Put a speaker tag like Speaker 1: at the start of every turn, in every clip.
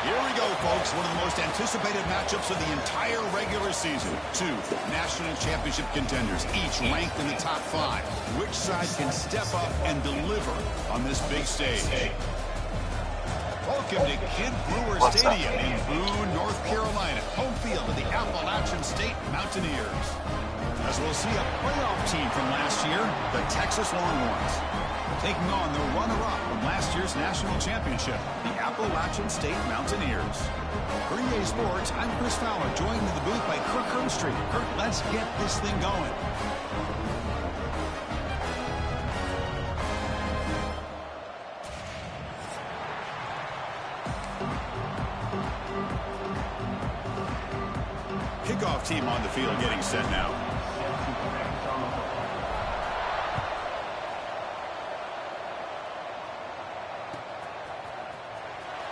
Speaker 1: Here we go, folks. One of the most anticipated matchups of the entire regular season. Two national championship contenders, each ranked in the top 5. Which side can step up and deliver on this big stage? Welcome to Kidd Brewer Stadium in Boone, North Carolina. Home field of the Appalachian State Mountaineers. As we'll see a playoff team from last year, the Texas Longhorns, taking on the runner-up from last year's national championship, the Appalachian State Mountaineers. For EA Sports, I'm Chris Fowler, joined in the booth by Kirk Herbstreit. Kirk, let's get this thing going. Kickoff team on the field getting set now.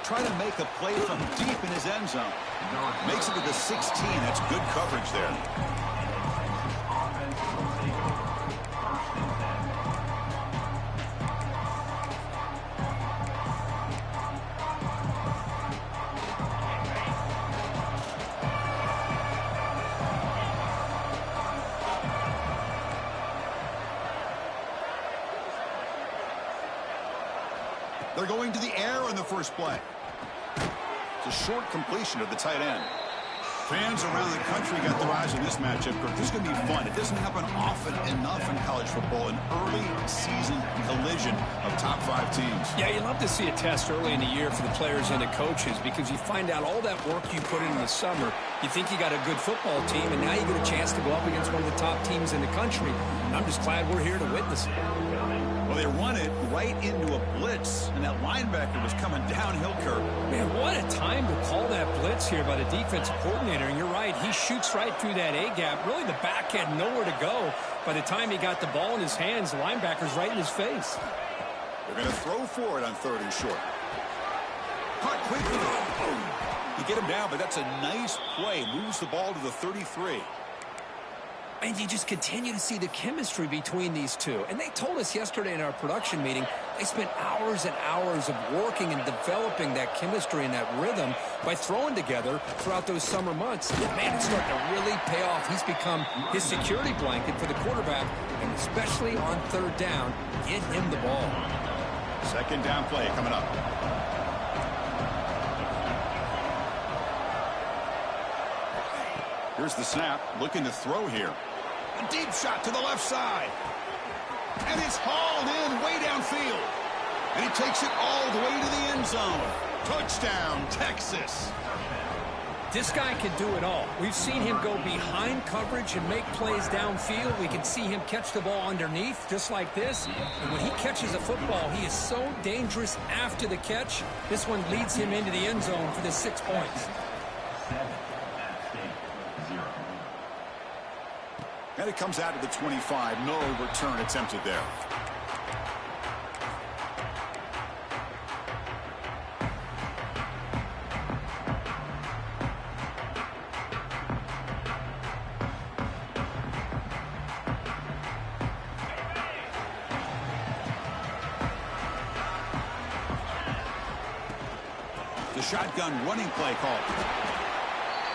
Speaker 1: Trying to make a play from deep in his end zone. Makes it to the 16. That's good coverage there. They're going to the air on the first play. It's a short completion of the tight end. Fans around the country got their eyes on this matchup. This is going to be fun. It doesn't happen often enough in college football, an early season collision of top 5 teams.
Speaker 2: Yeah, you love to see a test early in the year for the players and the coaches because you find out all that work you put in the summer. You think you got a good football team, and now you get a chance to go up against one of the top teams in the country. And I'm just glad we're here to witness it.
Speaker 1: Well, they run it right into a blitz, and that linebacker was coming downhill, Kirk.
Speaker 2: Man, what a time to call that blitz here by the defensive coordinator. And you're right, he shoots right through that A-gap. Really, the back had nowhere to go. By the time he got the ball in his hands, the linebacker's right in his face.
Speaker 1: They're going to throw for it on 3rd and short. Caught quickly. You get him down, but that's a nice play. Moves the ball to the 33.
Speaker 2: And you just continue to see the chemistry between these two. And they told us yesterday in our production meeting, they spent hours and hours of working and developing that chemistry and that rhythm by throwing together throughout those summer months. And man, it's starting to really pay off. He's become his security blanket for the quarterback, and especially on 3rd down, get him the ball.
Speaker 1: 2nd down play coming up. Here's the snap, looking to throw here. A deep shot to the left side. And it's hauled in way downfield. And he takes it all the way to the end zone. Touchdown, Texas.
Speaker 2: This guy can do it all. We've seen him go behind coverage and make plays downfield. We can see him catch the ball underneath, just like this. And when he catches a football, he is so dangerous after the catch. This one leads him into the end zone for the 6 points.
Speaker 1: And it comes out to the 25. No return attempted there. The shotgun running play called.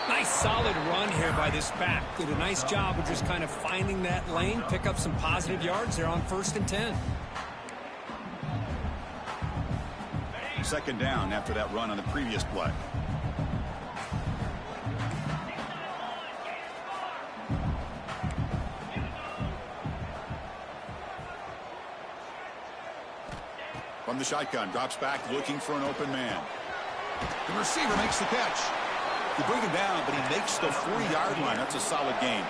Speaker 2: Nice solid run here by this back. Did a nice job of just kind of finding that lane, pick up some positive yards there on 1st and 10.
Speaker 1: 2nd down after that run on the previous play. From the shotgun, drops back looking for an open man. The receiver makes the catch. You bring him down, but he makes the 40-yard line. That's a solid game.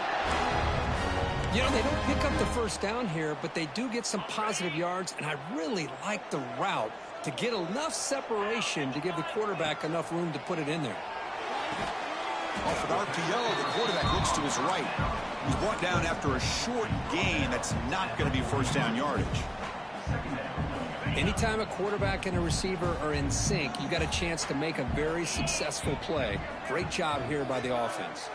Speaker 2: You know, they don't pick up the 1st down here, but they do get some positive yards, and I really like the route to get enough separation to give the quarterback enough room to put it in there.
Speaker 1: Off an RPO, the quarterback looks to his right. He's brought down after a short gain. That's not going to be 1st down yardage.
Speaker 2: Anytime a quarterback and a receiver are in sync, you got a chance to make a very successful play. Great job here by the offense.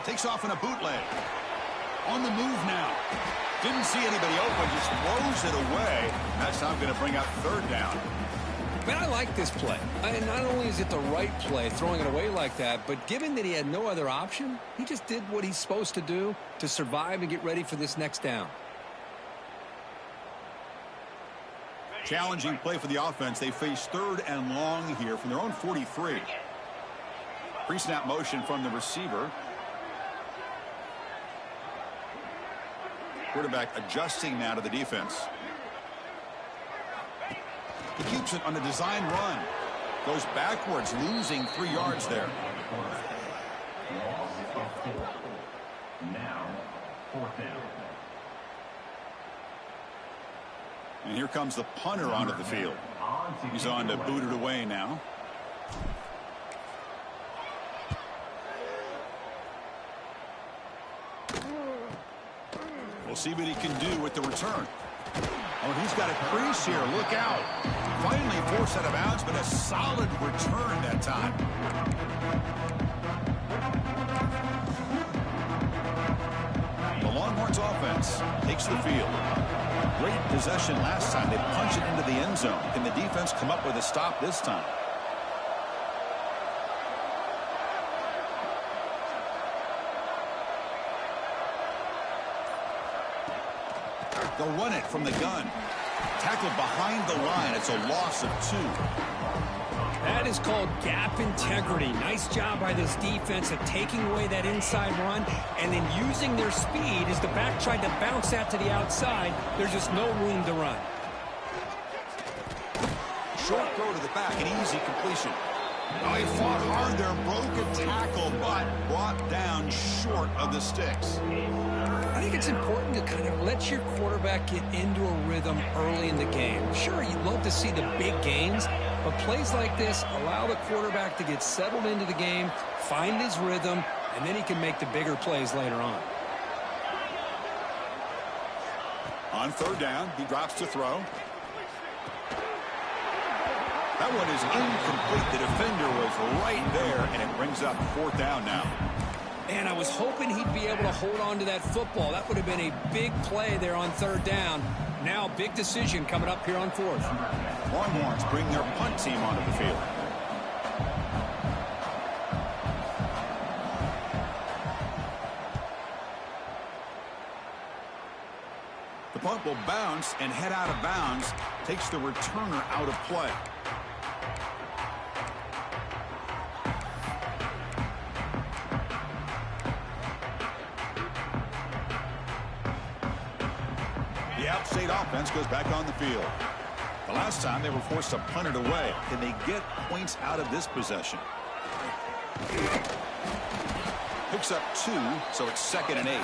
Speaker 1: Takes off in a bootleg. On the move now. Didn't see anybody open, just throws it away. That's now going to bring up third down.
Speaker 2: Man, I like this play. And not only is it the right play, throwing it away like that, but given that he had no other option, he just did what he's supposed to do to survive and get ready for this next down.
Speaker 1: Challenging play for the offense. They face third and long here from their own 43. Pre-snap motion from the receiver. Quarterback adjusting now to the defense. He keeps it on a design run. Goes backwards, losing 3 yards there.
Speaker 3: Now, fourth down.
Speaker 1: And here comes the punter onto the field. He's on to boot it away now. We'll see what he can do with the return. Oh, he's got a crease here. Look out. Finally forced out of bounds, but a solid return that time. The Longhorns offense takes the field. Great possession last time. They punch it into the end zone. Can the defense come up with a stop this time? They'll run it from the gun. Tackled behind the line. It's a loss of 2.
Speaker 2: That is called gap integrity. Nice job by this defense of taking away that inside run and then using their speed as the back tried to bounce that to the outside. There's just no room to run.
Speaker 1: Short throw to the back, an easy completion. Oh, he fought hard there, broke a tackle, but brought down short of the sticks.
Speaker 2: I think it's important to kind of let your quarterback get into a rhythm early in the game. Sure, you'd love to see the big gains, but plays like this allow the quarterback to get settled into the game, find his rhythm, and then he can make the bigger plays later on.
Speaker 1: On third down, he drops to throw. That one is incomplete. The defender was right there, and it brings up fourth down now.
Speaker 2: And I was hoping he'd be able to hold on to that football. That would have been a big play there on third down. Now, big decision coming up here on fourth.
Speaker 1: Longhorns bring their punt team onto the field. The punt will bounce and head out of bounds. Takes the returner out of play. The out-state offense goes back on the field. The last time they were forced to punt it away. Can they get points out of this possession? Picks up 2, so it's 2nd and 8.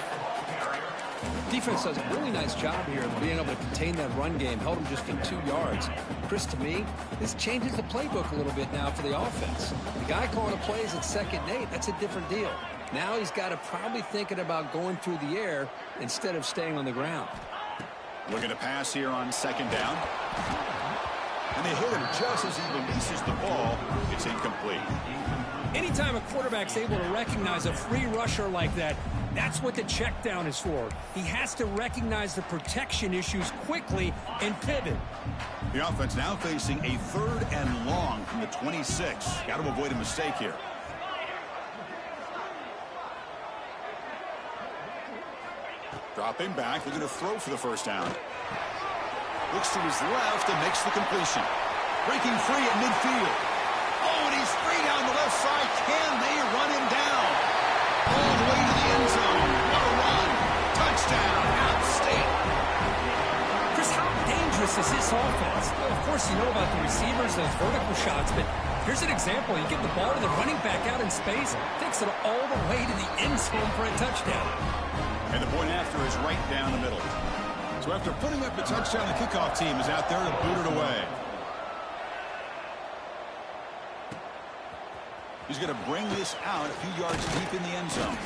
Speaker 2: Defense does a really nice job here of being able to contain that run game. Held them just in 2 yards. Chris, to me, this changes the playbook a little bit now for the offense. The guy calling the plays at 2nd and 8, that's a different deal. Now he's got to probably thinking about going through the air instead of staying on the ground.
Speaker 1: Looking to pass here on 2nd down. And they hit him just as he releases the ball. It's incomplete.
Speaker 2: Anytime a quarterback's able to recognize a free rusher like that, that's what the check down is for. He has to recognize the protection issues quickly and pivot.
Speaker 1: The offense now facing a 3rd and long from the 26. Got to avoid a mistake here. Dropping back, looking to throw for the first down. Looks to his left and makes the completion. Breaking free at midfield. Oh, and he's free down the left side. Can they run him down? All the way to the end zone. What a run. Touchdown, App State.
Speaker 2: Chris, how dangerous is this offense? Well, of course, you know about the receivers, those vertical shots, but here's an example. You get the ball to the running back out in space, takes it all the way to the end zone for a touchdown.
Speaker 1: And the point after is right down the middle. So after putting up the touchdown, the kickoff team is out there to boot it away. He's going to bring this out a few yards deep in the end zone.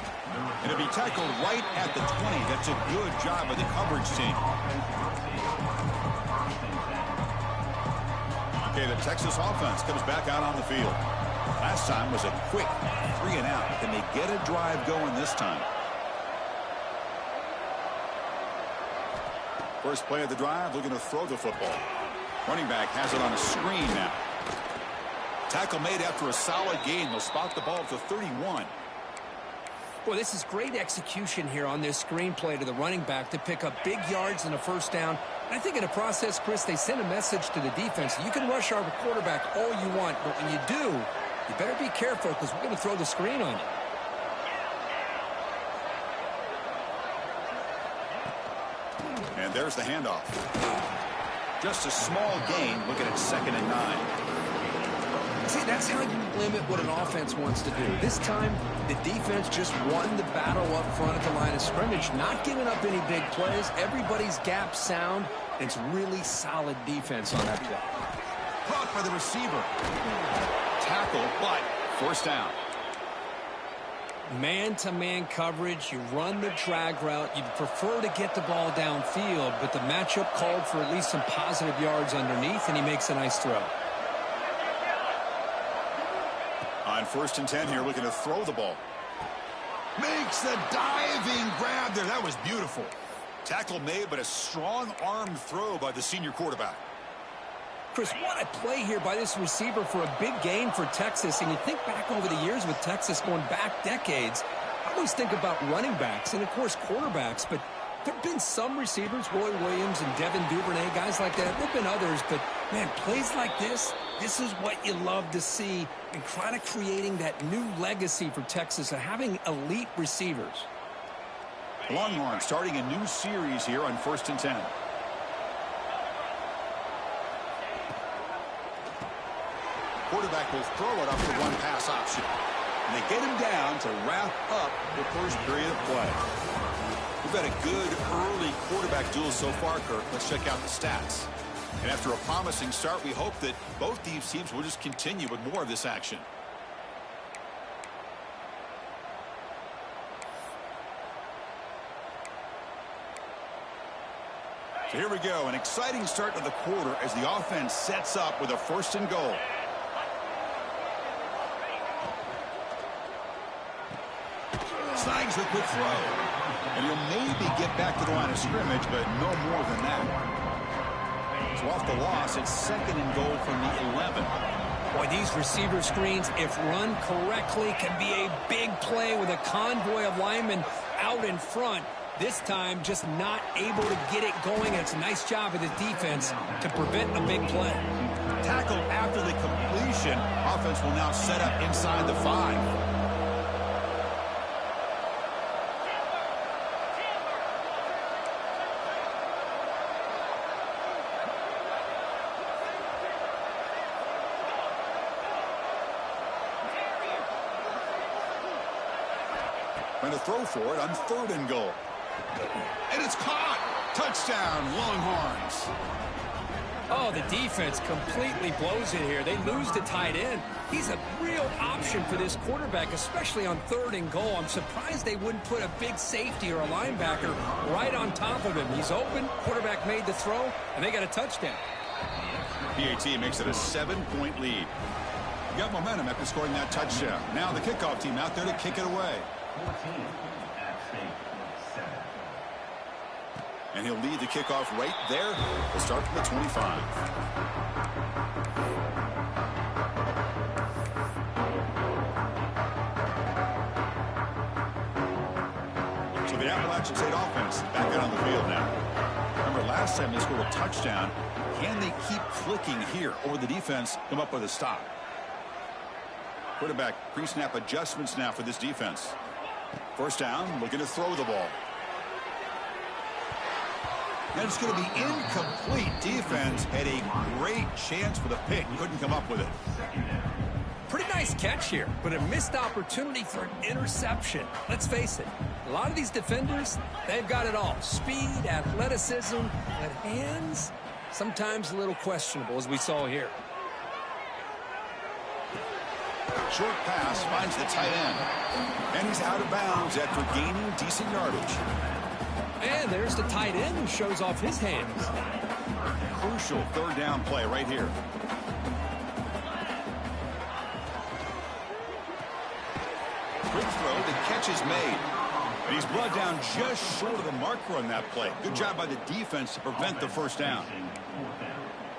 Speaker 1: And it'll be tackled right at the 20. That's a good job by the coverage team. Okay, the Texas offense comes back out on the field. Last time was a quick 3 and out. Can they get a drive going this time? First play of the drive, looking to throw the football. Running back has it on a screen now. Tackle made after a solid gain. They'll spot the ball at the 31.
Speaker 2: Well, this is great execution here on this screen play to the running back to pick up big yards and a first down. And I think in the process, Chris, they send a message to the defense. You can rush our quarterback all you want, but when you do, you better be careful because we're going to throw the screen on you.
Speaker 1: And there's the handoff. Just a small gain, looking at 2nd and 9.
Speaker 2: See, that's how you limit what an offense wants to do. This time, the defense just won the battle up front at the line of scrimmage, not giving up any big plays. Everybody's gap sound. It's really solid defense on that play.
Speaker 1: Caught by the receiver. Tackle, but first down.
Speaker 2: Man-to-man coverage, you run the drag route. You'd prefer to get the ball downfield, but the matchup called for at least some positive yards underneath, and he makes a nice throw.
Speaker 1: On 1st and 10 here, looking to throw the ball. Makes the diving grab there. That was beautiful. Tackle made, but a strong arm throw by the senior quarterback.
Speaker 2: Chris, what a play here by this receiver for a big gain for Texas. And you think back over the years with Texas going back decades, I always think about running backs and, of course, quarterbacks. But there have been some receivers, Roy Williams and Devin Duvernay, guys like that. There have been others, but, man, plays like this is what you love to see and kind of creating that new legacy for Texas of having elite receivers.
Speaker 1: Longhorn starting a new series here on 1st and 10. Quarterback will throw it up to one pass option. And they get him down to wrap up the first period of play. We've had a good early quarterback duel so far, Kirk. Let's check out the stats. And after a promising start, we hope that both these teams will just continue with more of this action. So here we go. An exciting start to the quarter as the offense sets up with a 1st and goal. Snags the quick throw. And he'll maybe get back to the line of scrimmage, but no more than that. So off the loss, it's 2nd and goal from the 11.
Speaker 2: Boy, these receiver screens, if run correctly, can be a big play with a convoy of linemen out in front. This time, just not able to get it going. And it's a nice job of the defense to prevent a big play.
Speaker 1: Tackle after the completion. Offense will now set up inside the 5. Going to throw for it on 3rd and goal. And it's caught. Touchdown, Longhorns.
Speaker 2: Oh, the defense completely blows it here. They lose the tight end. He's a real option for this quarterback, especially on 3rd and goal. I'm surprised they wouldn't put a big safety or a linebacker right on top of him. He's open. Quarterback made the throw, and they got a touchdown.
Speaker 1: PAT makes it a 7-point lead. You got momentum after scoring that touchdown. Now the kickoff team out there to kick it away. And he'll lead the kickoff right there. We'll start from the 25. So the Appalachian State offense back out on the field now. Remember, last time they scored a touchdown. Can they keep clicking here, or the defense come up with a stop? Quarterback pre-snap adjustments now for this defense. First down, looking to throw the ball. And it's going to be incomplete. Defense had a great chance for the pick. Couldn't come up with it.
Speaker 2: Pretty nice catch here, but a missed opportunity for an interception. Let's face it, a lot of these defenders, they've got it all. Speed, athleticism, but hands, sometimes a little questionable, as we saw here.
Speaker 1: Short pass finds the tight end. And he's out of bounds after gaining decent yardage.
Speaker 2: And there's the tight end who shows off his hands.
Speaker 1: Crucial 3rd down play right here. Quick throw, the catch is made. And he's brought down just short of the marker on that play. Good job by the defense to prevent the first down.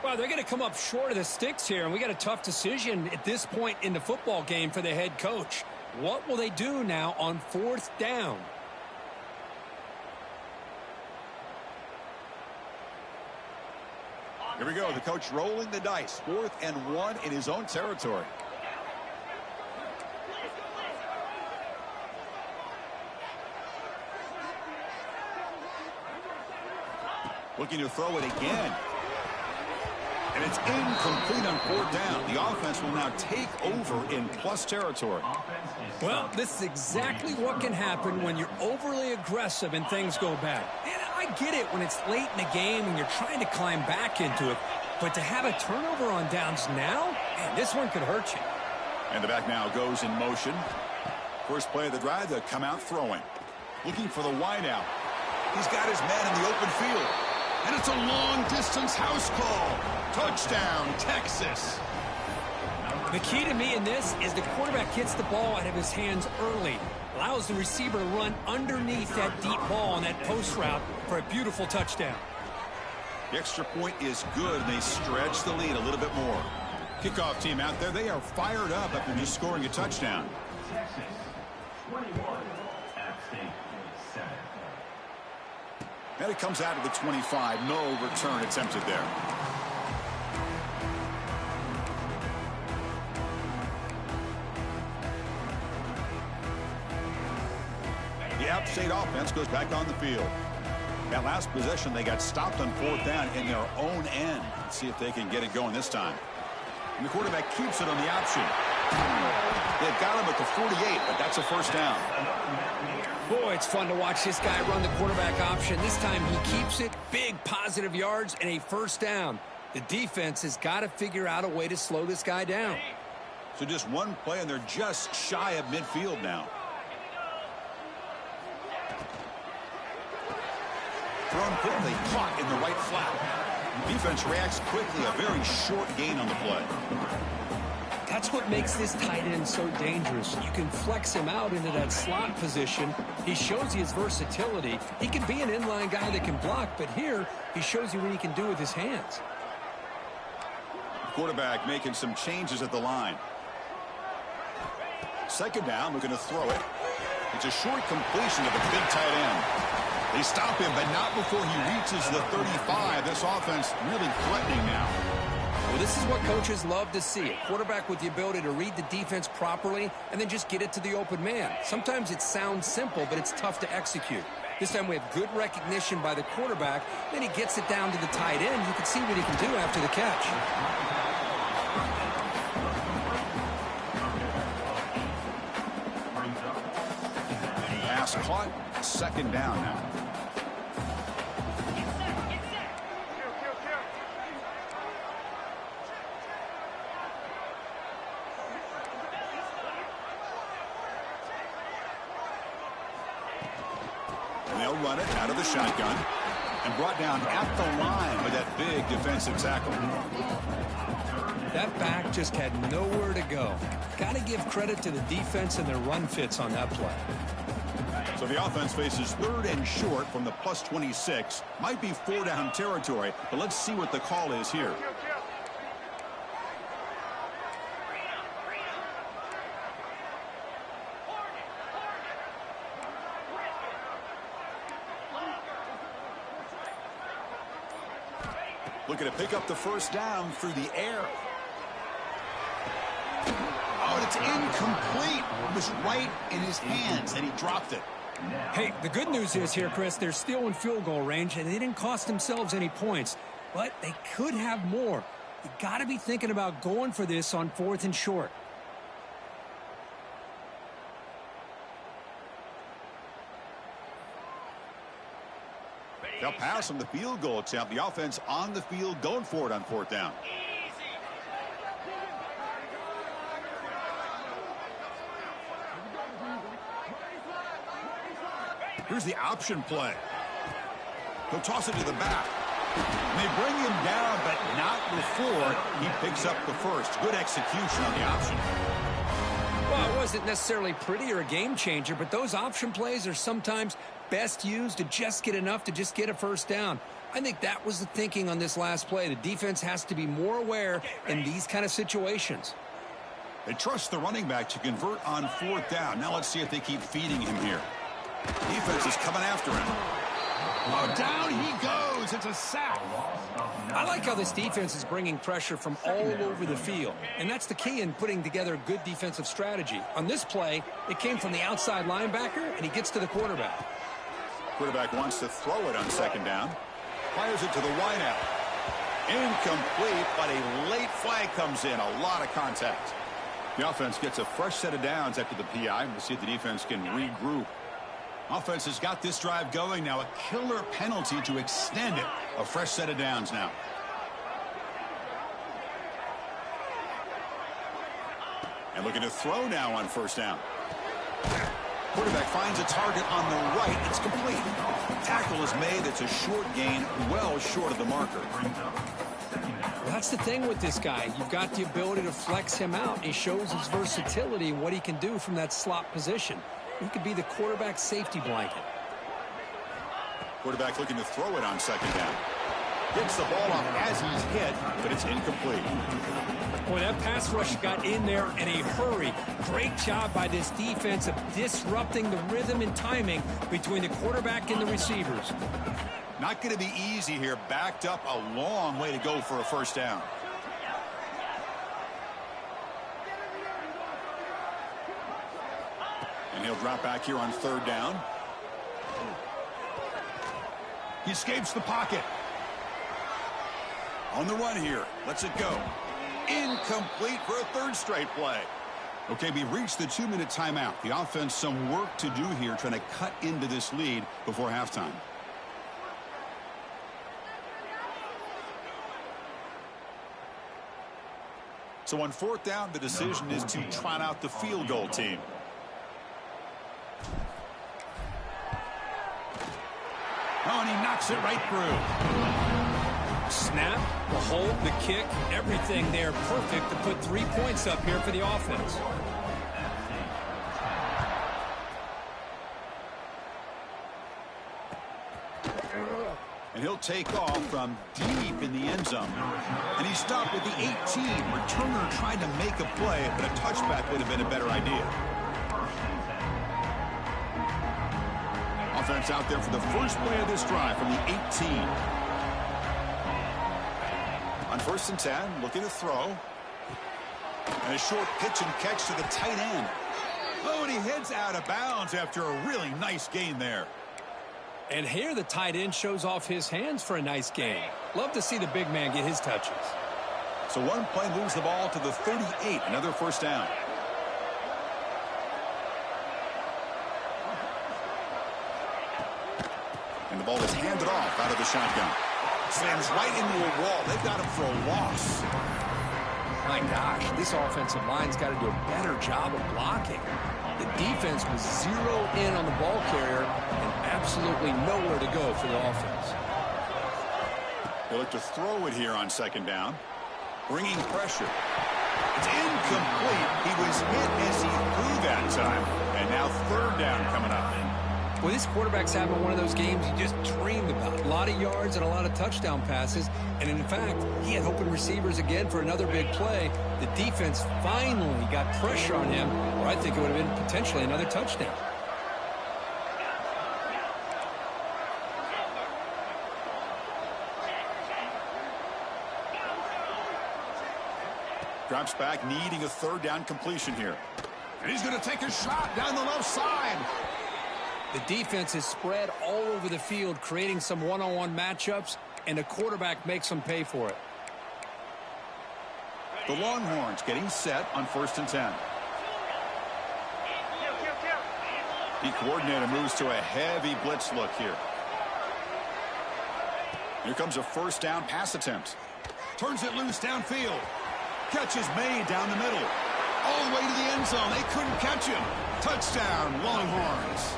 Speaker 2: Well, they're going to come up short of the sticks here, and we got a tough decision at this point in the football game for the head coach. What will they do now on 4th down?
Speaker 1: Here we go. The coach rolling the dice. 4th and 1 in his own territory. Looking to throw it again. And it's incomplete on 4th down. The offense will now take over in plus territory.
Speaker 2: Well, this is exactly what can happen when you're overly aggressive and things go bad. And I get it when it's late in the game and you're trying to climb back into it. But to have a turnover on downs now, man, this one could hurt you.
Speaker 1: And the back now goes in motion. First play of the drive, they'll come out throwing. Looking for the wideout. He's got his man in the open field. And it's a long-distance house call. Touchdown, Texas.
Speaker 2: The key to me in this is the quarterback gets the ball out of his hands early. Allows the receiver to run underneath that deep ball on that post route for a beautiful touchdown.
Speaker 1: The extra point is good, and they stretch the lead a little bit more. Kickoff team out there, they are fired up after just scoring a touchdown.
Speaker 3: Texas, 21, App State, 7.
Speaker 1: And it comes out of the 25. No return attempted there. The App State offense goes back on the field. That last possession, they got stopped on 4th down in their own end. Let's see if they can get it going this time. And the quarterback keeps it on the option. They've got him at the 48, but that's a first down.
Speaker 2: Boy, it's fun to watch this guy run the quarterback option. This time he keeps it, big positive yards, and a first down. The defense has got to figure out a way to slow this guy down.
Speaker 1: So just one play, and they're just shy of midfield now. Thrown quickly, caught in the right flat. Defense reacts quickly, a very short gain on the play.
Speaker 2: That's what makes this tight end so dangerous. You can flex him out into that slot position. He shows you his versatility. He can be an inline guy that can block, but here he shows you what he can do with his hands.
Speaker 1: Quarterback making some changes at the line. Second down, looking to throw it. It's a short completion of the big tight end. They stop him, but not before he reaches the 35. This offense really threatening now.
Speaker 2: Well, this is what coaches love to see. A quarterback with the ability to read the defense properly and then just get it to the open man. Sometimes it sounds simple, but it's tough to execute. This time we have good recognition by the quarterback. Then he gets it down to the tight end. You can see what he can do after the catch.
Speaker 1: Pass caught. Second down now. And they'll run it out of the shotgun and brought down at the line with that big defensive tackle.
Speaker 2: That back just had nowhere to go. Got to give credit to the defense and their run fits on that play.
Speaker 1: So the offense faces third and short from the plus 26. Might be 4 down territory, but let's see what the call is here. Looking to pick up the first down through the air. Oh, and it's incomplete. It was right in his hands, and he dropped it.
Speaker 2: Hey, the good news is here, Chris, they're still in field goal range, and they didn't cost themselves any points. But they could have more. You got to be thinking about going for this on 4th and short.
Speaker 1: They'll pass on the field goal attempt. The offense on the field going for it on 4th down. Here's the option play. He'll toss it to the back. And they bring him down, but not before he picks up the first. Good execution on the option.
Speaker 2: Well, it wasn't necessarily pretty or a game changer, but those option plays are sometimes best used to just get enough to just get a first down. I think that was the thinking on this last play. The defense has to be more aware in these kind of situations.
Speaker 1: They trust the running back to convert on 4th down. Now let's see if they keep feeding him here. Defense is coming after him. Oh, down he goes. It's a sack.
Speaker 2: I like how this defense is bringing pressure from all over the field, and that's the key in putting together a good defensive strategy. On this play, it came from the outside linebacker, and he gets to the quarterback.
Speaker 1: Quarterback wants to throw it on 2nd down. Fires it to the wideout. Incomplete, but a late flag comes in. A lot of contact. The offense gets a fresh set of downs after the PI. We'll see if the defense can regroup. Offense has got this drive going now. A killer penalty to extend it. A fresh set of downs now. And looking to throw now on 1st down. Quarterback finds a target on the right. It's complete. Tackle is made. It's a short gain, well short of the marker.
Speaker 2: Well, that's the thing with this guy. You've got the ability to flex him out. He shows his versatility and what he can do from that slot position. He could be the quarterback safety blanket.
Speaker 1: Quarterback looking to throw it on 2nd down. Gets the ball off as he's hit, but it's incomplete.
Speaker 2: Boy, that pass rush got in there in a hurry. Great job by this defense of disrupting the rhythm and timing between the quarterback and the receivers.
Speaker 1: Not going to be easy here. Backed up a long way to go for a 1st down. And he'll drop back here on 3rd down. He escapes the pocket. On the run here. Lets it go. Incomplete for a 3rd straight play. Okay, we reached the 2-minute timeout. The offense some work to do here trying to cut into this lead before halftime. So on 4th down, the decision is to trot out the field goal team. Oh, and he knocks it right through.
Speaker 2: Snap, the hold, the kick, everything there perfect to put 3 points up here for the offense.
Speaker 1: And he'll take off from deep in the end zone. And he stopped at the 18. Returner tried to make a play, but a touchback would have been a better idea. Offense out there for the first play of this drive from the 18. On 1st and 10, looking to throw. And a short pitch and catch to the tight end. Oh, and he heads out of bounds after a really nice gain there.
Speaker 2: And here the tight end shows off his hands for a nice gain. Love to see the big man get his touches.
Speaker 1: So one play moves the ball to the 38, another 1st down. And the ball is handed off out of the shotgun. Slams right into a wall. They've got him for a loss.
Speaker 2: My gosh, this offensive line's got to do a better job of blocking. The defense was zeroed in on the ball carrier and absolutely nowhere to go for the offense.
Speaker 1: They look to throw it here on 2nd down. Bringing pressure. It's incomplete. He was hit as he threw that time. And now 3rd down coming up.
Speaker 2: Well, this quarterback's having one of those games you just dreamed about. A lot of yards and a lot of touchdown passes. And in fact, he had open receivers again for another big play. The defense finally got pressure on him, or I think it would have been potentially another touchdown.
Speaker 1: Drops back, needing a 3rd down completion here. And he's going to take a shot down the left side.
Speaker 2: The defense is spread all over the field, creating some one-on-one matchups, and the quarterback makes them pay for it.
Speaker 1: The Longhorns getting set on 1st and 10. The coordinator moves to a heavy blitz look here. Here comes a 1st down pass attempt. Turns it loose downfield. Catch is made down the middle. All the way to the end zone. They couldn't catch him. Touchdown, Longhorns.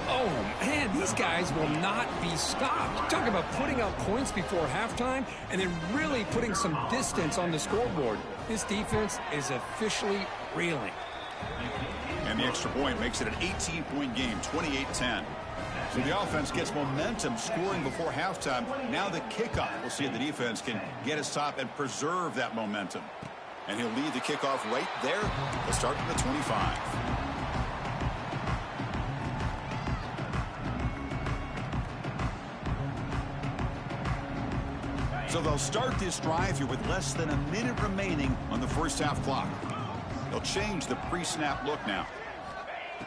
Speaker 2: Oh, man, these guys will not be stopped. Talk about putting up points before halftime and then really putting some distance on the scoreboard. This defense is officially reeling.
Speaker 1: And the extra point makes it an 18-point game, 28-10. So the offense gets momentum scoring before halftime. Now the kickoff. We'll see if the defense can get a stop and preserve that momentum. And he'll lead the kickoff right there. He'll start from the 25. So they'll start this drive here with less than a minute remaining on the first half clock. They'll change the pre-snap look now.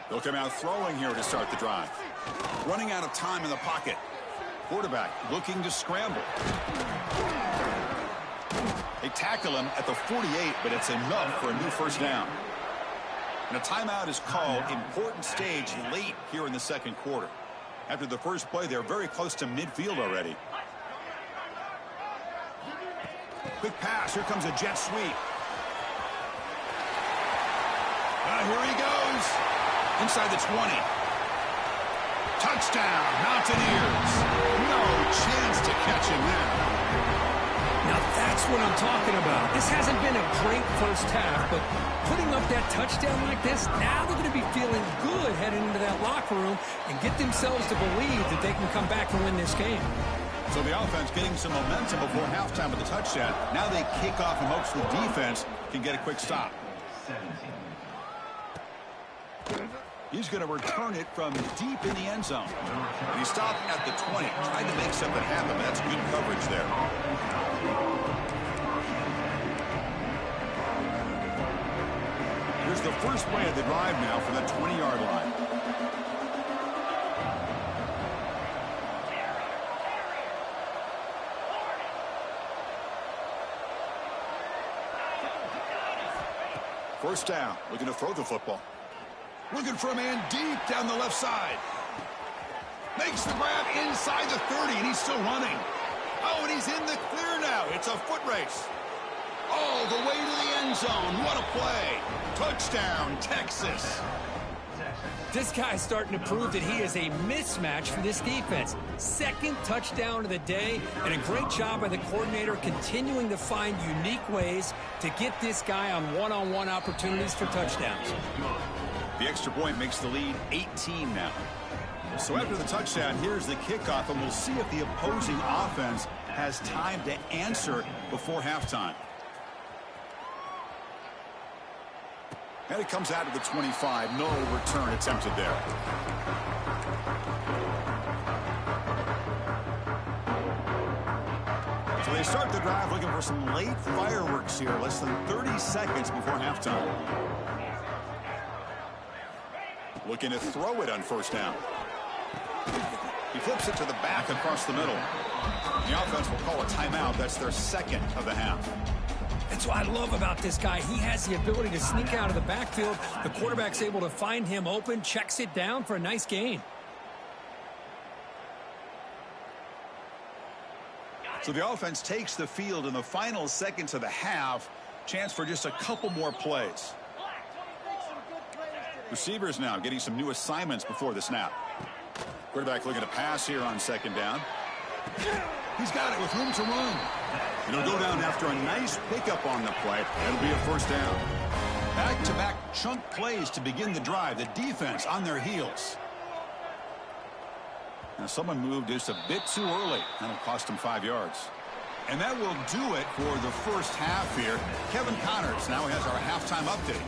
Speaker 1: They'll come out throwing here to start the drive. Running out of time in the pocket. Quarterback looking to scramble. They tackle him at the 48, but it's enough for a new first down. And a timeout is called. Important stage late here in the second quarter. After the first play, they're very close to midfield already. Quick pass. Here comes a jet sweep. Here he goes. Inside the 20. Touchdown, Mountaineers. No chance to catch him there.
Speaker 2: Now that's what I'm talking about. This hasn't been a great first half, but putting up that touchdown like this, now they're going to be feeling good heading into that locker room and get themselves to believe that they can come back and win this game.
Speaker 1: So the offense getting some momentum before halftime with the touchdown. Now they kick off and hopes the defense can get a quick stop.
Speaker 3: 17.
Speaker 1: He's going to return it from deep in the end zone. And he's stopping at the 20, trying to make something happen, but that's good coverage there. Here's the first play of the drive now from the 20-yard line. First down, looking to throw the football. Looking for a man deep down the left side. Makes the grab inside the 30, and he's still running. Oh, and he's in the clear now. It's a foot race. All the way to the end zone. What a play. Touchdown, Texas.
Speaker 2: This guy's starting to prove that he is a mismatch for this defense. Second touchdown of the day, and a great job by the coordinator continuing to find unique ways to get this guy on one-on-one opportunities for touchdowns.
Speaker 1: The extra point makes the lead 18 now. So after the touchdown, here's the kickoff, and we'll see if the opposing offense has time to answer before halftime. And it comes out of the 25. No return attempted there. So they start the drive looking for some late fireworks here, less than 30 seconds before halftime. Looking to throw it on first down. He flips it to the back across the middle. The offense will call a timeout. That's their second of the half.
Speaker 2: That's what I love about this guy. He has the ability to sneak out of the backfield. The quarterback's able to find him open, checks it down for a nice gain.
Speaker 1: So the offense takes the field in the final seconds of the half. Chance for just a couple more plays. Receivers now getting some new assignments before the snap. Quarterback looking to pass here on second down. He's got it with room to run. And he'll go down after a nice pickup on the play. It'll be a first down. Back-to-back chunk plays to begin the drive. The defense on their heels. Now someone moved just a bit too early. That'll cost him 5 yards. And that will do it for the first half here. Kevin Connors now has our halftime update.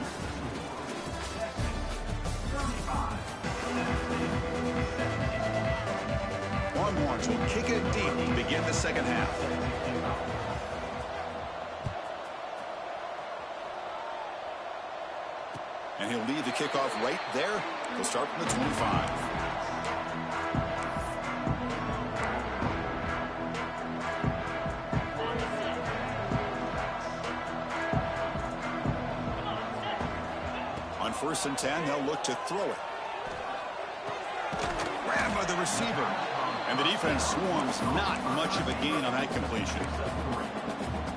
Speaker 1: Longhorns will kick it deep to begin the second half. And he'll lead the kickoff right there. He'll start from the 25. On 1st and 10, they'll look to throw it. Grabbed by the receiver. And the defense swarms. Not much of a gain on that completion.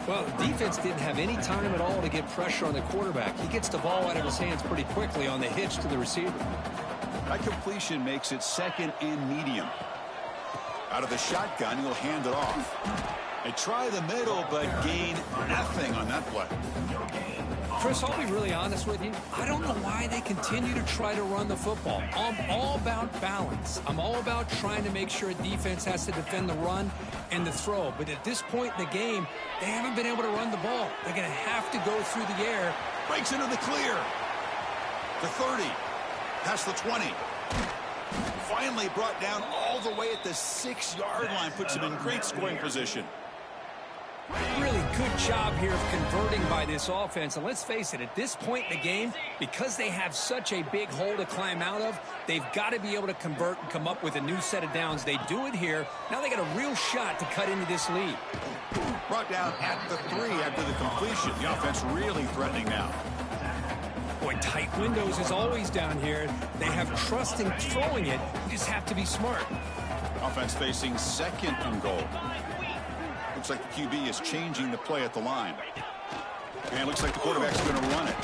Speaker 2: Well, the defense didn't have any time at all to get pressure on the quarterback. He gets the ball out of his hands pretty quickly on the hitch to the receiver.
Speaker 1: That completion makes it second and medium. Out of the shotgun, he'll hand it off. They try the middle, but gain nothing on that play.
Speaker 2: Chris, I'll be really honest with you. I don't know why they continue to try to run the football. I'm all about balance. I'm all about trying to make sure a defense has to defend the run and the throw. But at this point in the game, they haven't been able to run the ball. They're going to have to go through the air.
Speaker 1: Breaks into the clear. The 30. Past the 20. Finally brought down all the way at the 6-yard line. Puts him in great scoring position.
Speaker 2: Really good job here of converting by this offense. And let's face it, at this point in the game, because they have such a big hole to climb out of, they've got to be able to convert and come up with a new set of downs. They do it here. Now they got a real shot to cut into this lead.
Speaker 1: Brought down at the 3 after the completion. The offense really threatening now.
Speaker 2: Boy, tight windows is always down here. They have trust in throwing it. You just have to be smart.
Speaker 1: Offense facing 2nd and goal. Looks like the QB is changing the play at the line. And looks like the quarterback's going to run it.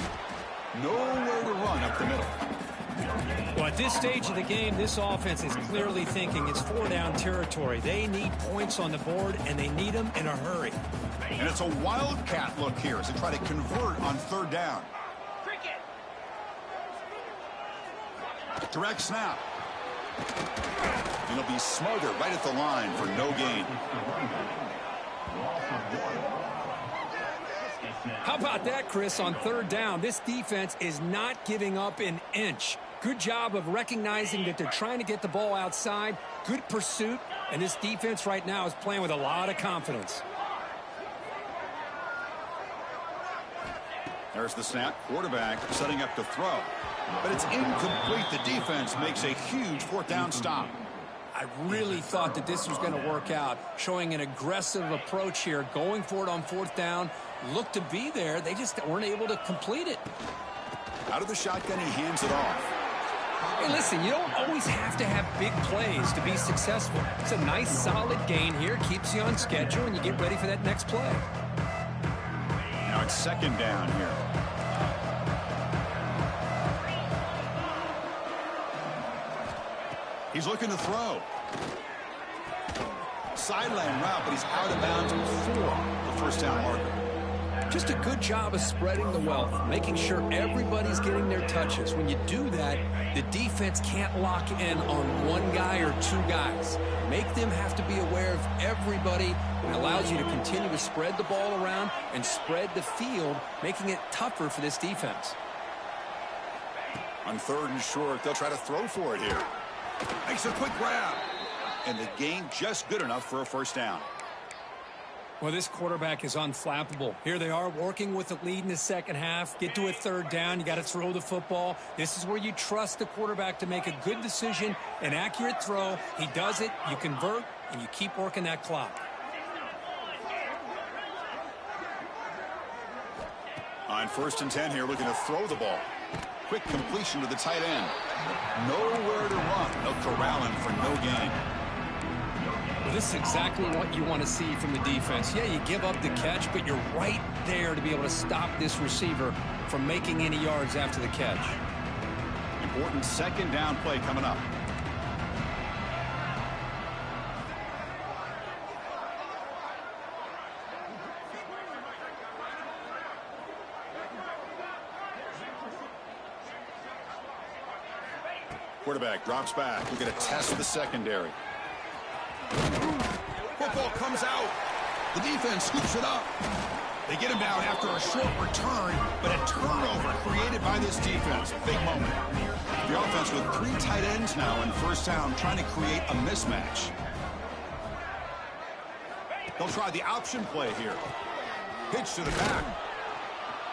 Speaker 1: Nowhere to run up the middle.
Speaker 2: Well, at this stage of the game, this offense is clearly thinking it's 4-down territory. They need points on the board, and they need them in a hurry.
Speaker 1: And it's a wildcat look here as they try to convert on 3rd down. Direct snap. And he'll be smothered right at the line for no gain.
Speaker 2: How about that, Chris, on 3rd down? This defense is not giving up an inch. Good job of recognizing that they're trying to get the ball outside. Good pursuit. And this defense right now is playing with a lot of confidence.
Speaker 1: There's the snap. Quarterback setting up to throw. But it's incomplete. The defense makes a huge 4th down stop.
Speaker 2: I really thought that this was going to work out, showing an aggressive approach here, going for it on 4th down. Looked to be there. They just weren't able to complete it.
Speaker 1: Out of the shotgun, he hands it off.
Speaker 2: Hey, listen, you don't always have to have big plays to be successful. It's a nice, solid gain here. Keeps you on schedule, and you get ready for that next play.
Speaker 1: Now it's 2nd down here. He's looking to throw. Sideline route, but he's out of bounds before the 1st down marker.
Speaker 2: Just a good job of spreading the wealth, making sure everybody's getting their touches. When you do that, the defense can't lock in on one guy or 2 guys. Make them have to be aware of everybody. It allows you to continue to spread the ball around and spread the field, making it tougher for this defense.
Speaker 1: On 3rd and short, they'll try to throw for it here. Makes a quick grab. And the gain just good enough for a 1st down.
Speaker 2: Well, this quarterback is unflappable. Here they are working with the lead in the 2nd half. Get to a 3rd down. You got to throw the football. This is where you trust the quarterback to make a good decision, an accurate throw. He does it. You convert, and you keep working that clock.
Speaker 1: On 1st and 10 here, looking to throw the ball. Quick completion to the tight end. Nowhere to run. They'll corral him for no gain.
Speaker 2: Well, this is exactly what you want to see from the defense. Yeah, you give up the catch, but you're right there to be able to stop this receiver from making any yards after the catch.
Speaker 1: Important 2nd down play coming up. Quarterback drops back. We're going to test the secondary. Football comes out. The defense scoops it up. They get him down after a short return, but a turnover created by this defense. Big moment. The offense with 3 tight ends now in 1st down, trying to create a mismatch. They'll try the option play here. Pitch to the back.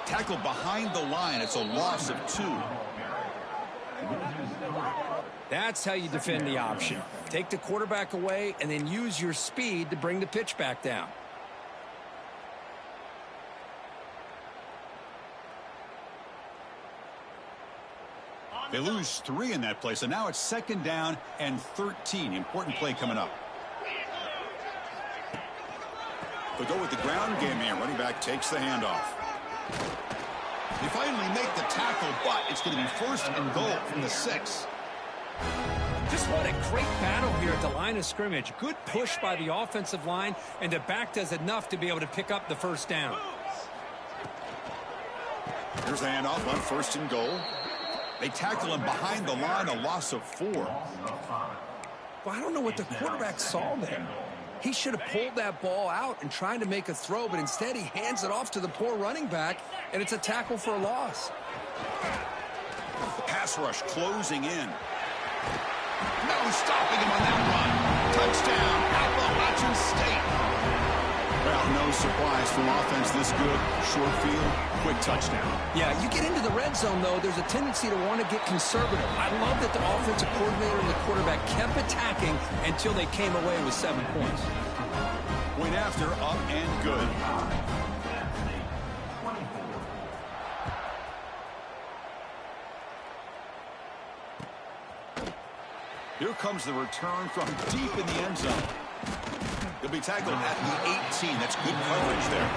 Speaker 1: Tackle behind the line. It's a loss of 2.
Speaker 2: That's how you defend the option. Take the quarterback away and then use your speed to bring the pitch back down.
Speaker 1: They lose 3 in that play, so now it's 2nd down and 13. Important play coming up. They'll go with the ground game here. Running back takes the handoff. They finally make the tackle, but it's going to be 1st and goal from the 6.
Speaker 2: Just what a great battle here at the line of scrimmage. Good push by the offensive line, and the back does enough to be able to pick up the 1st down.
Speaker 1: Here's the handoff on 1st and goal. They tackle him behind the line, a loss of 4.
Speaker 2: Well, I don't know what the quarterback saw there. He should have pulled that ball out and tried to make a throw, but instead he hands it off to the poor running back, and it's a tackle for a loss.
Speaker 1: The pass rush closing in. No stopping him on that run. Touchdown, Appalachian State. Well, no surprise from offense this good. Short field, quick touchdown.
Speaker 2: Yeah, you get into the red zone, though, there's a tendency to want to get conservative. I love that the offensive coordinator and the quarterback kept attacking until they came away with 7 points.
Speaker 1: Point after, up and good. Here comes the return from deep in the end zone. He'll be tackled at the 18. That's good coverage there.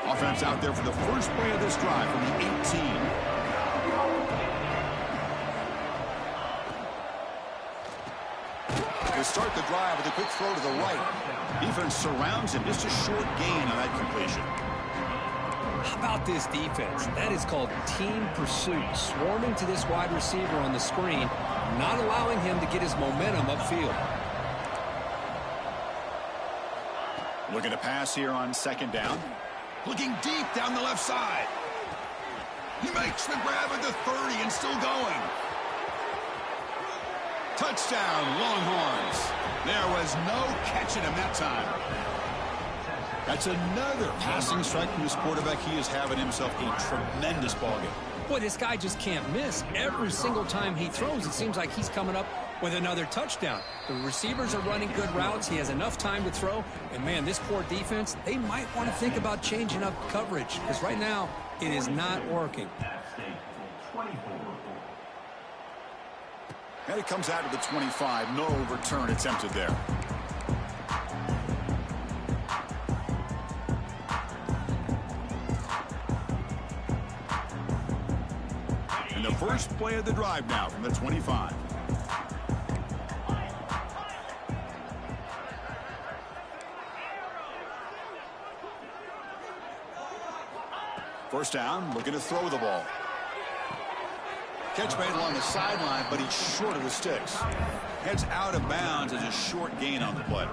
Speaker 1: Offense out there for the first play of this drive from the 18. To start the drive with a quick throw to the right. Defense surrounds him. Just a short gain on that completion.
Speaker 2: How about this defense? That is called team pursuit. Swarming to this wide receiver on the screen, not allowing him to get his momentum upfield.
Speaker 1: Looking to pass here on 2nd down. Looking deep down the left side. He makes the grab at the 30 and still going. Touchdown, Longhorns. There was no catching him that time. That's another passing strike from this quarterback. He is having himself a tremendous ballgame.
Speaker 2: Boy, this guy just can't miss. Every single time he throws, it seems like he's coming up with another touchdown. The receivers are running good routes. He has enough time to throw. And, man, this poor defense, they might want to think about changing up coverage because right now it is not working.
Speaker 1: And it comes out to the 25. No return attempted there. And the first play of the drive now from the 25. First down, looking to throw the ball. Catch made along the sideline, but he's short of the sticks. Heads out of bounds as a short gain on the play.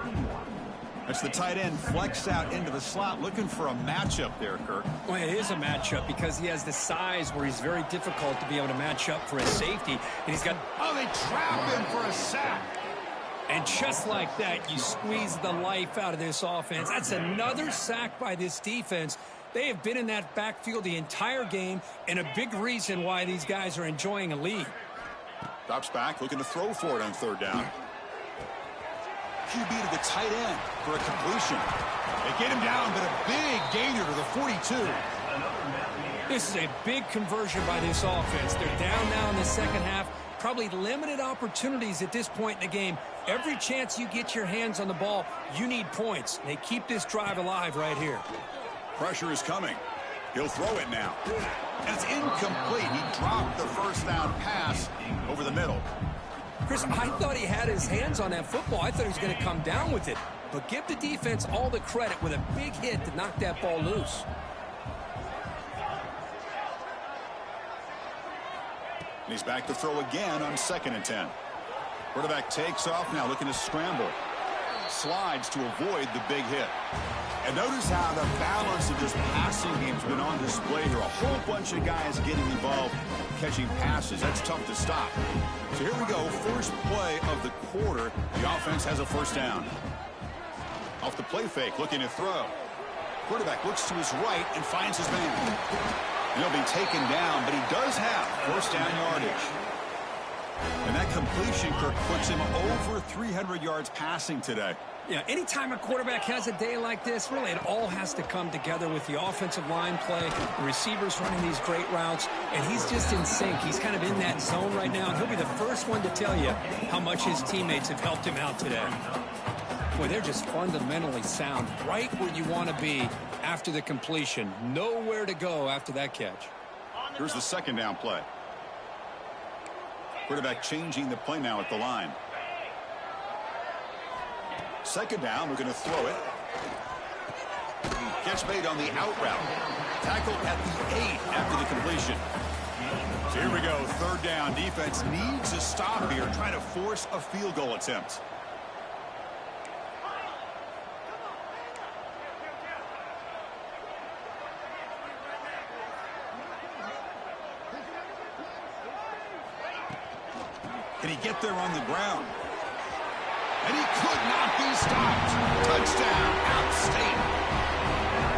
Speaker 1: That's the tight end flexed out into the slot, looking for a matchup there, Kirk.
Speaker 2: Well, it is a matchup because he has the size where he's very difficult to be able to match up for his safety. And he's got...
Speaker 1: Oh, they trap him for a sack.
Speaker 2: And just like that, you squeeze the life out of this offense. That's another sack by this defense. They have been in that backfield the entire game, and a big reason why these guys are enjoying a lead.
Speaker 1: Drops back, looking to throw for it on 3rd down. QB to the tight end for a completion. They get him down, but a big gainer to the 42.
Speaker 2: This is a big conversion by this offense. They're down now in the second half. Probably limited opportunities at this point in the game. Every chance you get your hands on the ball, you need points. They keep this drive alive right here.
Speaker 1: Pressure is coming. He'll throw it now. And it's incomplete. He dropped the first down pass over the middle.
Speaker 2: Chris, I thought he had his hands on that football. I thought he was going to come down with it. But give the defense all the credit with a big hit to knock that ball loose.
Speaker 1: And he's back to throw again on 2nd and 10. Quarterback takes off now, looking to scramble. Slides to avoid the big hit. And notice how the balance of this passing game's been on display here. A whole bunch of guys getting involved, catching passes. That's tough to stop. So here we go, first play of the quarter. The offense has a first down. Off the play fake, looking to throw. Quarterback looks to his right and finds his man. And he'll be taken down, but he does have first down yardage. And that completion, Kirk, puts him over 300 yards passing today.
Speaker 2: Yeah, anytime a quarterback has a day like this, really it all has to come together with the offensive line play, the receivers running these great routes, and he's just in sync. He's kind of in that zone right now, and he'll be the first one to tell you how much his teammates have helped him out today. Boy, they're just fundamentally sound, right where you want to be after the completion. Nowhere to go after that catch.
Speaker 1: Here's the 2nd down play. Quarterback changing the play now at the line. Second down, we're going to throw it. Catch made on the out route. Tackle at the 8 after the completion. So here we go, third down. Defense needs a stop here, trying to force a field goal attempt. Can he get there on the ground? And he could not be stopped. Touchdown, Outstate.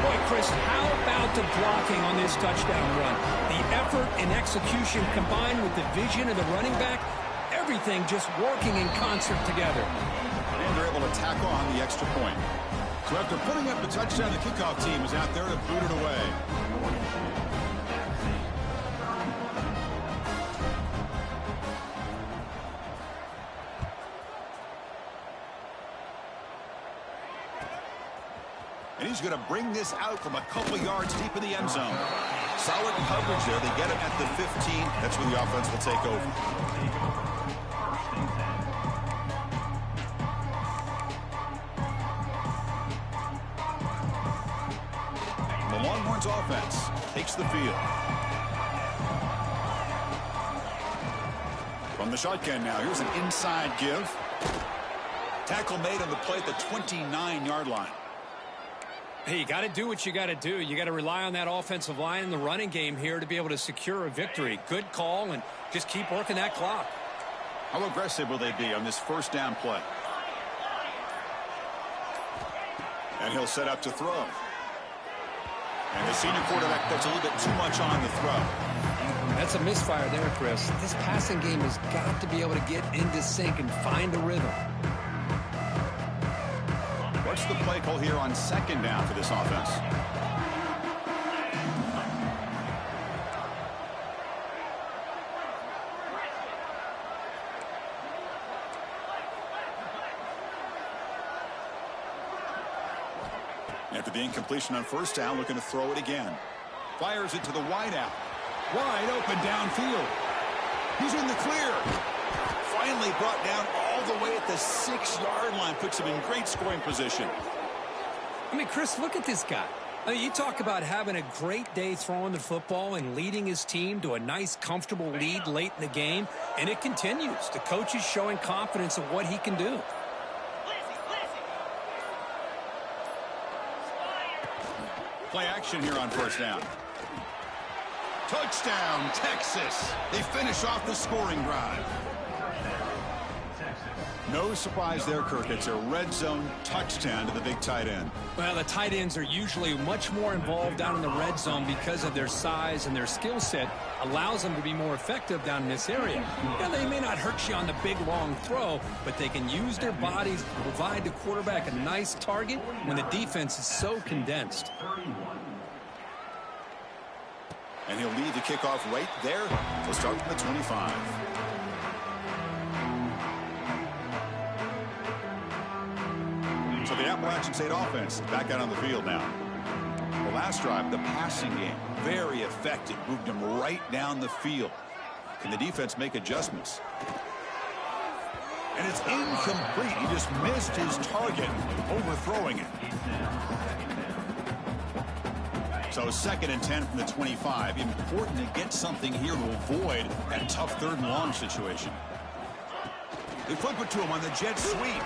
Speaker 2: Boy, Chris, how about the blocking on this touchdown run? The effort and execution combined with the vision of the running back, everything just working in concert together.
Speaker 1: And they're able to tack on the extra point. So after putting up the touchdown, the kickoff team is out there to boot it away. And he's going to bring this out from a couple yards deep in the end zone. Solid coverage there. They get him at the 15. That's where the offense will take over. The Longhorns offense takes the field. From the shotgun now, here's an inside give. Tackle made on the play at the 29-yard line.
Speaker 2: Hey, you got to do what you got to do. You got to rely on that offensive line in the running game here to be able to secure a victory. Good call, and just keep working that clock.
Speaker 1: How aggressive will they be on this first down play? And he'll set up to throw. And the senior quarterback gets a little bit too much on the throw.
Speaker 2: That's a misfire there, Chris. This passing game has got to be able to get into sync and find a rhythm.
Speaker 1: What's the play call here on second down for this offense? After the incompletion on first down, looking to throw it again. Fires it to the wideout. Wide open downfield. He's in the clear. Finally brought down all the way at the 6-yard line. Puts him in great scoring position.
Speaker 2: I mean, Chris, look at this guy. I mean, you talk about having a great day throwing the football and leading his team to a nice, comfortable lead late in the game, and it continues. The coach is showing confidence of what he can do.
Speaker 1: Play action here on first down. Touchdown, Texas. They finish off the scoring drive. No surprise there, Kirk. It's a red zone touchdown to the big tight end.
Speaker 2: Well, the tight ends are usually much more involved down in the red zone because of their size, and their skill set allows them to be more effective down in this area. Now, they may not hurt you on the big, long throw, but they can use their bodies to provide the quarterback a nice target when the defense is so condensed.
Speaker 1: And he'll lead the kickoff right there. He'll start from the 25. So the Appalachian State offense back out on the field now. The last drive, the passing game, very effective. Moved him right down the field. Can the defense make adjustments? And it's incomplete. He just missed his target, overthrowing it. So second and 10 from the 25. Important to get something here to avoid that tough third and long situation. They flip it to him on the jet sweep.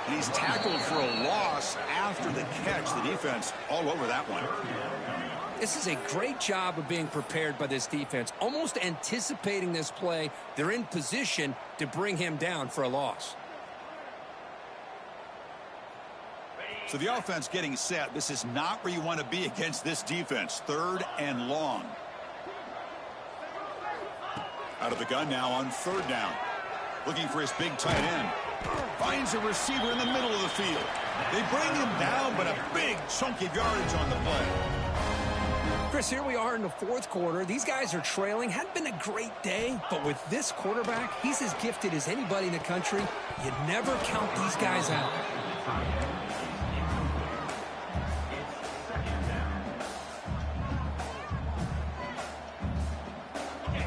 Speaker 1: And he's tackled for a loss after the catch. The defense all over that one.
Speaker 2: This is a great job of being prepared by this defense. Almost anticipating this play, they're in position to bring him down for a loss.
Speaker 1: So the offense getting set. This is not where you want to be against this defense. Third and long. Out of the gun now on third down. Looking for his big tight end. Finds a receiver in the middle of the field. They bring him down, but a big chunk of yardage on the play.
Speaker 2: Chris, here we are in the fourth quarter. These guys are trailing. Hadn't been a great day, but with this quarterback, he's as gifted as anybody in the country. You never count these guys out.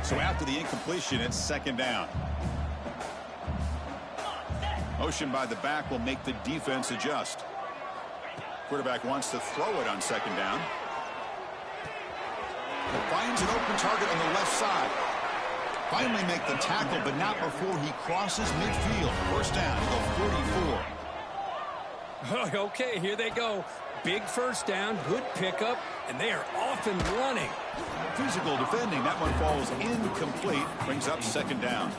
Speaker 1: So after the incompletion, it's second down. Motion by the back will make the defense adjust. Quarterback wants to throw it on second down. Finds an open target on the left side. Finally make the tackle, but not before he crosses midfield. First down to the 44.
Speaker 2: Okay, here they go. Big first down, good pickup, and they are off and running.
Speaker 1: Physical defending. That one falls incomplete. Brings up second down.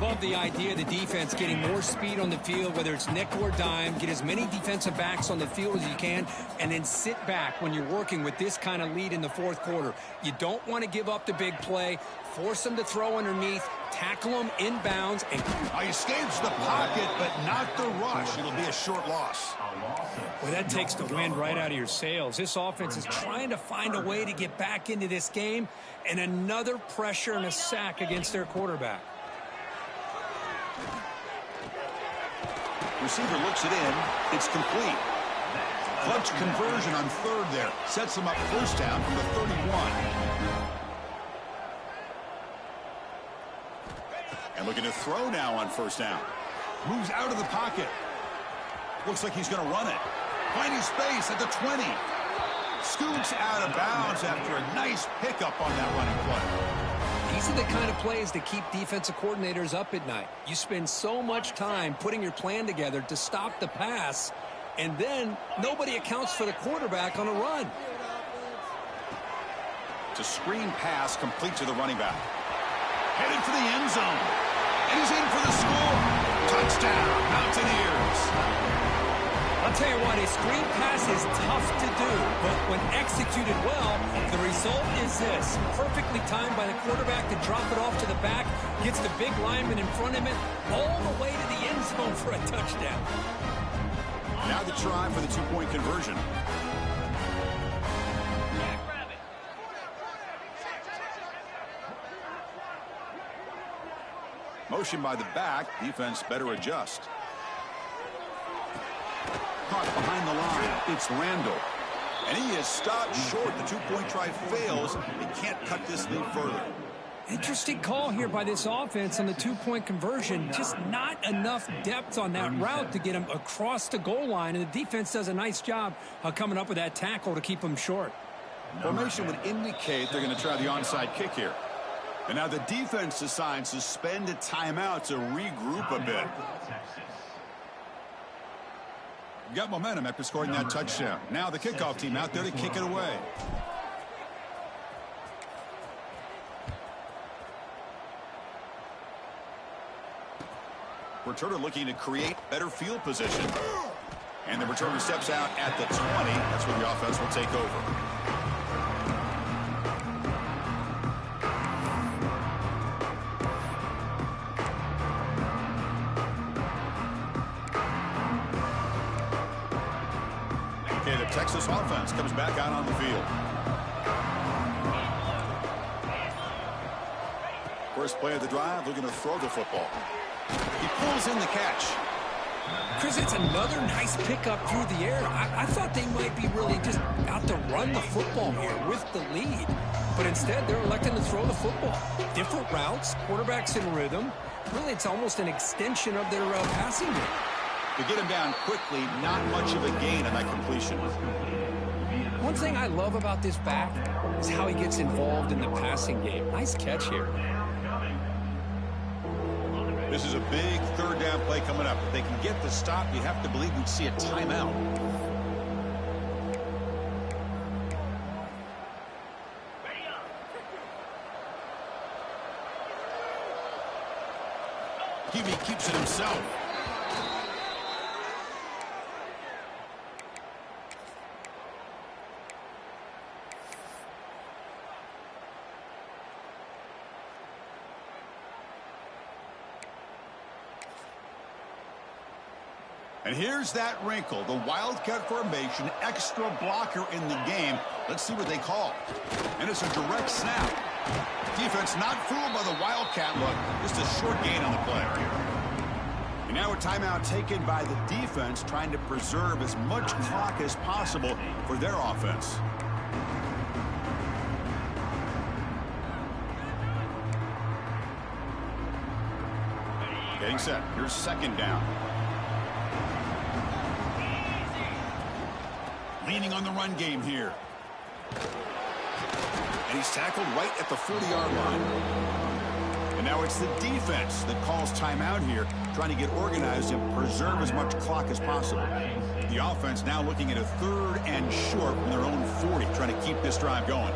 Speaker 2: Love the idea of the defense getting more speed on the field, whether it's nickel or dime. Get as many defensive backs on the field as you can, and then sit back when you're working with this kind of lead in the fourth quarter. You don't want to give up the big play. Force them to throw underneath, tackle them inbounds. And
Speaker 1: he escapes the pocket, but not the rush. It'll be a short loss.
Speaker 2: Well, that takes the wind right out of your sails. This offense is trying to find a way to get back into this game, and another pressure and a sack against their quarterback.
Speaker 1: Receiver looks it in. It's complete. Clutch conversion on third there. Sets him up first down from the 31. And looking to throw now on first down. Moves out of the pocket. Looks like he's going to run it. Finding space at the 20. Scoots out of bounds after a nice pickup on that running play.
Speaker 2: These are the kind of plays that keep defensive coordinators up at night. You spend so much time putting your plan together to stop the pass, and then nobody accounts for the quarterback on a run.
Speaker 1: It's a screen pass complete to the running back. Headed for the end zone. And he's in for the score. Touchdown, Mountaineers.
Speaker 2: I'll tell you what, a screen pass is tough to do, but when executed well, the result is this. Perfectly timed by the quarterback to drop it off to the back, gets the big lineman in front of him, all the way to the end zone for a touchdown.
Speaker 1: Now the try for the two-point conversion. Motion by the back. Defense better adjust. Caught behind the line. It's Randall. And he is stopped short. The two-point try fails. He can't cut this lead further.
Speaker 2: Interesting call here by this offense on the two-point conversion. Just not enough depth on that route to get him across the goal line. And the defense does a nice job of coming up with that tackle to keep him short.
Speaker 1: Formation would indicate they're going to try the onside kick here. And now the defense decides to spend a timeout to regroup a bit. Got momentum after scoring that touchdown. Now the kickoff team out there to kick it away. Returner looking to create better field position. And the returner steps out at the 20. That's where the offense will take over. Texas offense comes back out on the field. First play of the drive, looking to throw the football. He pulls in the catch.
Speaker 2: Chris, it's another nice pickup through the air. I thought they might be really just out to run the football here with the lead. But instead, they're electing to throw the football. Different routes, quarterbacks in rhythm. Really, it's almost an extension of their passing game.
Speaker 1: To get him down quickly, not much of a gain on that completion.
Speaker 2: One thing I love about this back is how he gets involved in the passing game. Nice catch here.
Speaker 1: This is a big third down play coming up. If they can get the stop, you have to believe we'd see a timeout. QB keeps it himself. And here's that wrinkle, the Wildcat formation, extra blocker in the game. Let's see what they call. And it's a direct snap. Defense not fooled by the Wildcat look. Just a short gain on the play. And now a timeout taken by the defense, trying to preserve as much clock as possible for their offense. Getting set. Here's second down. leaning on the run game here. And he's tackled right at the 40-yard line. And now it's the defense that calls timeout here, trying to get organized and preserve as much clock as possible. The offense now looking at a 3rd and short from their own 40, trying to keep this drive going.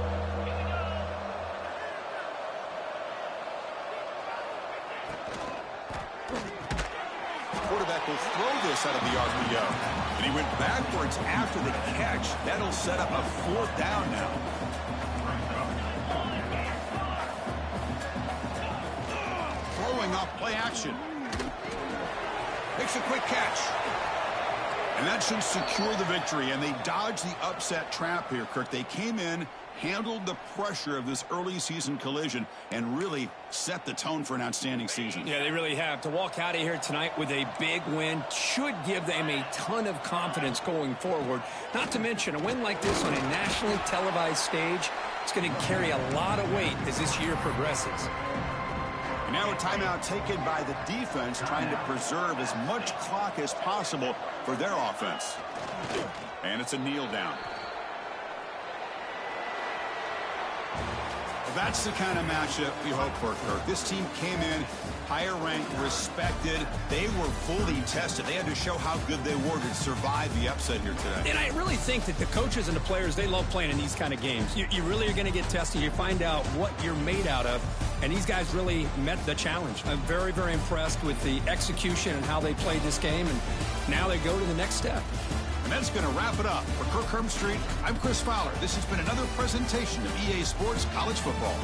Speaker 1: Quarterback will throw this out of the RPO. And he went backwards after the catch. That'll set up a 4th down now. Throwing off play action. Makes a quick catch. And that should secure the victory. And they dodged the upset trap here, Kirk. They came in, handled the pressure of this early season collision, and really set the tone for an outstanding season.
Speaker 2: Yeah, they really have. To walk out of here tonight with a big win should give them a ton of confidence going forward. Not to mention, a win like this on a nationally televised stage, it's going to carry a lot of weight as this year progresses.
Speaker 1: And now a timeout taken by the defense, trying to preserve as much clock as possible for their offense. And it's a kneel down. Well, that's the kind of matchup we hope for, Kirk. This team came in higher ranked, respected. They were fully tested. They had to show how good they were to survive the upset here today.
Speaker 2: And I really think that the coaches and the players, they love playing in these kind of games. You really are going to get tested. You find out what you're made out of. And these guys really met the challenge. I'm very, very impressed with the execution and how they played this game. And now they go to the next step.
Speaker 1: And that's going to wrap it up. For Kirk Herbstreit, I'm Chris Fowler. This has been another presentation of EA Sports College Football.